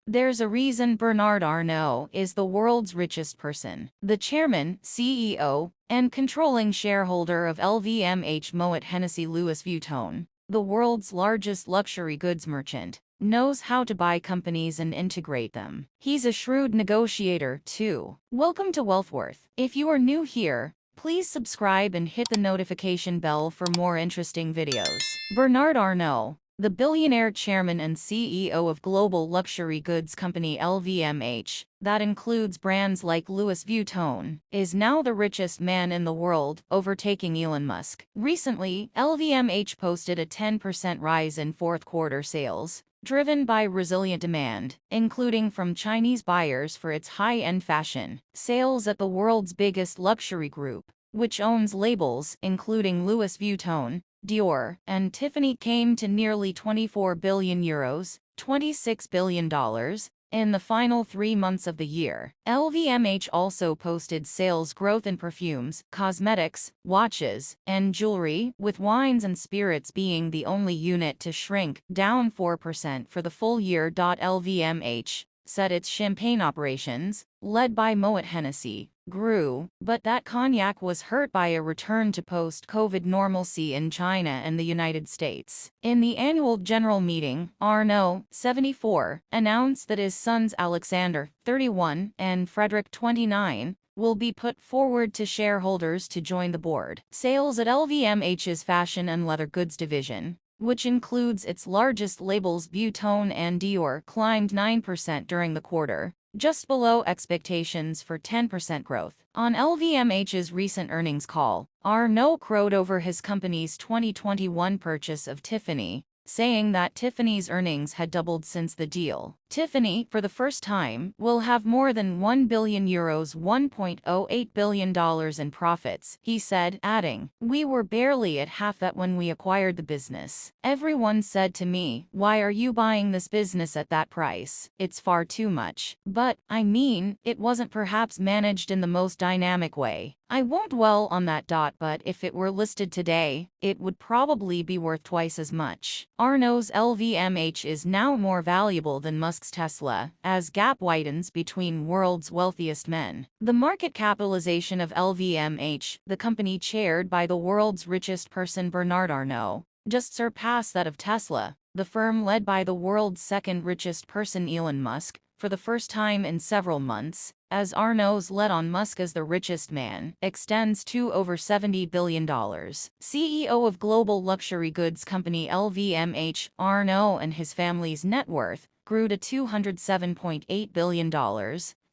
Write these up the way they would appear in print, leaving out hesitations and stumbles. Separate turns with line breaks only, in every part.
There's a reason Bernard Anault is the world's richest person. The chairman, CEO, and controlling shareholder of LVMH Moet Hennessy Louis Vuitton, the world's largest luxury goods merchant, knows how to buy companies and integrate them. He's a shrewd negotiator, too. Welcome to Wealthworth. If you are new here, please subscribe and hit the notification bell for more interesting videos. Bernard Anault, the billionaire chairman and CEO of global luxury goods company LVMH, that includes brands like Louis Vuitton, is now the richest man in the world, overtaking Elon Musk. Recently, LVMH posted a 10% rise in fourth-quarter sales, driven by resilient demand, including from Chinese buyers for its high-end fashion. Sales at the world's biggest luxury group, which owns labels including Louis Vuitton, Dior, and Tiffany, came to nearly €24 billion, $26 billion, in the final 3 months of the year. LVMH also posted sales growth in perfumes, cosmetics, watches, and jewelry, with wines and spirits being the only unit to shrink, down 4% for the full year. LVMH said its champagne operations, led by Moet Hennessy, grew, but that cognac was hurt by a return to post-COVID normalcy in China and the United States. In the annual general meeting, Anault, 74, announced that his sons Alexander, 31, and Frederick, 29, will be put forward to shareholders to join the board. Sales at LVMH's fashion and leather goods division, which includes its largest labels Vuitton and Dior, climbed 9% during the quarter, just below expectations for 10% growth. On LVMH's recent earnings call, Anault crowed over his company's 2021 purchase of Tiffany, saying that Tiffany's earnings had doubled since the deal. Tiffany, for the first time, will have more than €1 billion, $1.08 billion in profits, he said, adding, "We were barely at half that when we acquired the business. Everyone said to me, 'Why are you buying this business at that price? It's far too much.' But, I mean, it wasn't perhaps managed in the most dynamic way. I won't dwell on that. But if it were listed today, it would probably be worth twice as much." Anault's LVMH is now more valuable than Musk's Tesla, as gap widens between world's wealthiest men. The market capitalization of LVMH, the company chaired by the world's richest person Bernard Anault, just surpassed that of Tesla, the firm led by the world's second richest person Elon Musk, for the first time in several months, as Anault's lead on Musk as the richest man extends to over $70 billion. CEO of global luxury goods company LVMH, Anault and his family's net worth grew to $207.8 billion,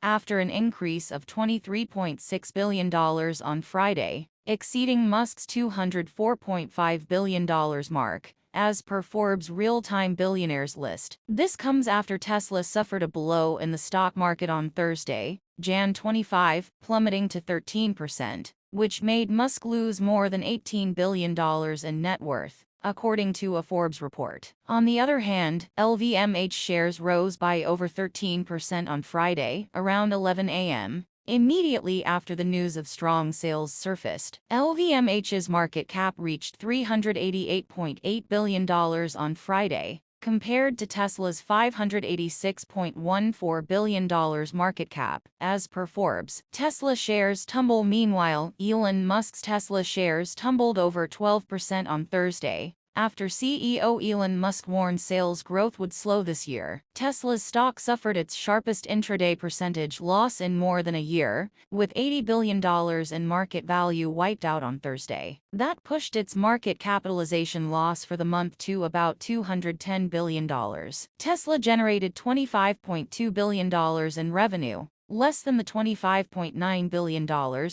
after an increase of $23.6 billion on Friday, exceeding Musk's $204.5 billion mark, as per Forbes' real-time billionaires list. This comes after Tesla suffered a blow in the stock market on Thursday, Jan 25, plummeting to 13%, which made Musk lose more than $18 billion in net worth, according to a Forbes report. On the other hand, LVMH shares rose by over 13% on Friday, around 11 a.m., immediately after the news of strong sales surfaced. LVMH's market cap reached $388.8 billion on Friday, compared to Tesla's $586.14 billion market cap, as per Forbes. Tesla shares tumble. Meanwhile, Elon Musk's Tesla shares tumbled over 12% on Thursday, after CEO Elon Musk warned sales growth would slow this year. Tesla's stock suffered its sharpest intraday percentage loss in more than a year, with $80 billion in market value wiped out on Thursday. That pushed its market capitalization loss for the month to about $210 billion. Tesla generated $25.2 billion in revenue, less than the $25.9 billion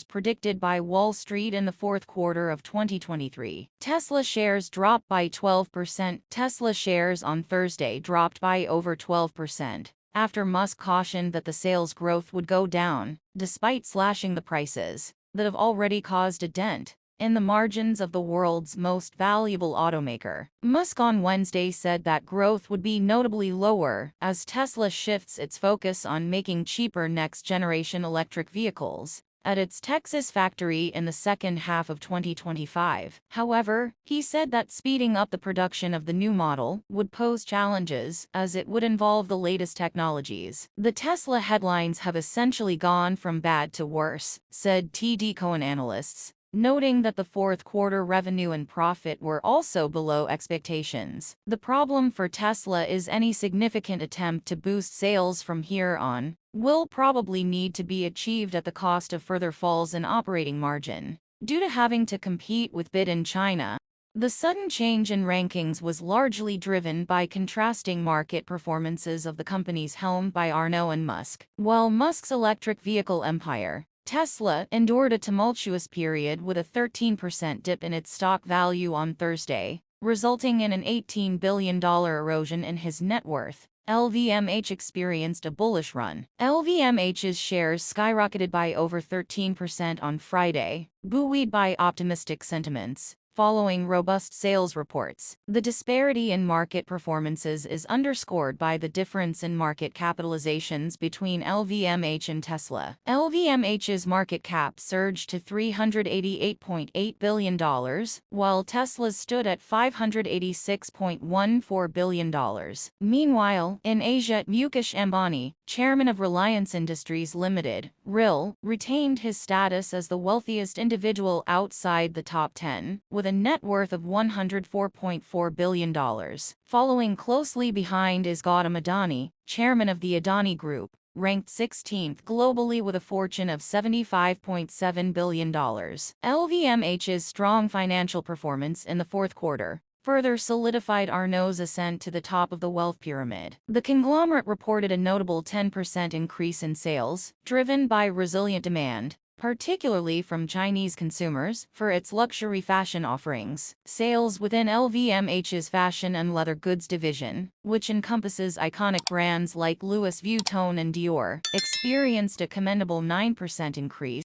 predicted by Wall Street in the fourth quarter of 2023. Tesla shares dropped by 12%. Tesla shares on Thursday dropped by over 12%, after Musk cautioned that the sales growth would go down, despite slashing the prices that have already caused a dent in the margins of the world's most valuable automaker. Musk on Wednesday said that growth would be notably lower as Tesla shifts its focus on making cheaper next-generation electric vehicles, at its Texas factory in the second half of 2025. However, he said that speeding up the production of the new model would pose challenges, as it would involve the latest technologies. The Tesla headlines have essentially gone from bad to worse, said TD Cowen analysts, noting that the fourth quarter revenue and profit were also below expectations. The problem for Tesla is any significant attempt to boost sales from here on will probably need to be achieved at the cost of further falls in operating margin, due to having to compete with BYD in China. The sudden change in rankings was largely driven by contrasting market performances of the companies helmed by Anault and Musk. While Musk's electric vehicle empire, Tesla, endured a tumultuous period with a 13% dip in its stock value on Thursday, resulting in an $18 billion erosion in his net worth. LVMH experienced a bullish run. LVMH's shares skyrocketed by over 13% on Friday, buoyed by optimistic sentiments. Following robust sales reports, the disparity in market performances is underscored by the difference in market capitalizations between LVMH and Tesla. LVMH's market cap surged to $388.8 billion, while Tesla's stood at $586.14 billion. Meanwhile, in Asia, Mukesh Ambani, chairman of Reliance Industries Limited, RIL, retained his status as the wealthiest individual outside the top 10, with a net worth of $104.4 billion. Following closely behind is Gautam Adani, chairman of the Adani Group, ranked 16th globally with a fortune of $75.7 billion. LVMH's strong financial performance in the fourth quarter further solidified Arnault's ascent to the top of the wealth pyramid. The conglomerate reported a notable 10% increase in sales, driven by resilient demand, particularly from Chinese consumers, for its luxury fashion offerings. Sales within LVMH's fashion and leather goods division, which encompasses iconic brands like Louis Vuitton and Dior, experienced a commendable 9% increase.